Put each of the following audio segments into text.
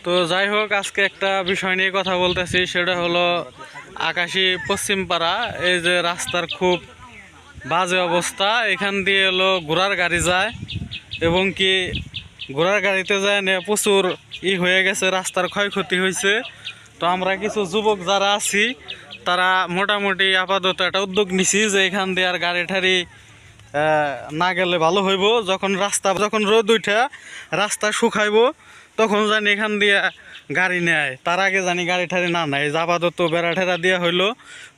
তো যাই হোক, আজকে একটা বিষয় নিয়ে কথা বলতেছি, সেটা হলো আকাশী পশ্চিমপাড়া। এই যে রাস্তার খুব বাজে অবস্থা, এখান দিয়ে হলো ঘোড়ার গাড়ি যায় এবং কি ঘোড়ার গাড়িতে যায় নিয়ে প্রচুর হয়ে গেছে, রাস্তার ক্ষয়ক্ষতি হয়েছে। তো আমরা কিছু যুবক যারা আছি তারা মোটামুটি আপাতত একটা উদ্যোগ নিছি যে এখান দিয়ে আর গাড়ি ঠাড়ি না গেলে ভালো হইব। যখন রোদ উঠে রাস্তা শুকাইব তখন জানি এখান দিয়ে গাড়ি নেয়, তার আগে জানি গাড়ি ঠাড়ি না নেয়। আপাতত বেড়া ঠেড়া দেওয়া হইলো,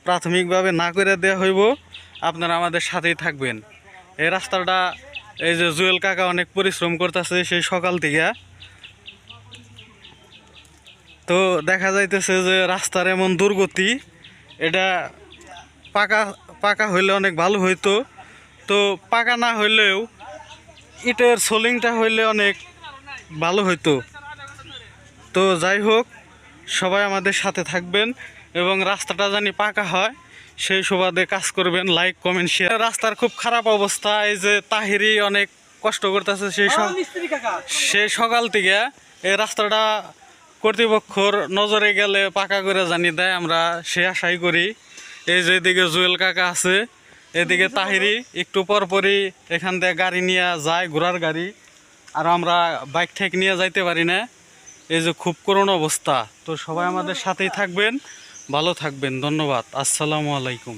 প্রাথমিকভাবে না করে দেওয়া হইব। আপনারা আমাদের সাথেই থাকবেন। এই রাস্তাটা এই যে জুয়েল কাকা অনেক পরিশ্রম করতেছে সেই সকাল থেকে। তো দেখা যাইতেছে যে রাস্তার এমন দুর্গতি, এটা পাকা পাকা হইলে অনেক ভালো হইতো। তো পাকা না হইলেও ইটের সোলিংটা হইলে অনেক ভালো হইতো। তো যাই হোক, সবাই আমাদের সাথে থাকবেন এবং রাস্তাটা জানি পাকা হয় সেই সুবাদে কাজ করবেন, লাইক কমেন্ট শেয়ার। রাস্তার খুব খারাপ অবস্থা, এই যে তাহিরি অনেক কষ্ট করতেছে সেই সকাল থেকে। এই রাস্তাটা কর্তৃপক্ষর নজরে গেলে পাকা করে জানি দেয়, আমরা সে আশাই করি। এই যে এদিকে জুয়েল কাকা আছে, এদিকে তাহিরি, একটু পরপরই এখান থেকে গাড়ি নিয়ে যায়, ঘোড়ার গাড়ি, আর আমরা বাইক ঠেক নিয়ে যাইতে পারি না। এই যে খুব করুণ অবস্থা। তো সবাই আমাদের সাথেই থাকবেন, ভালো থাকবেন। ধন্যবাদ। আসসালামু আলাইকুম।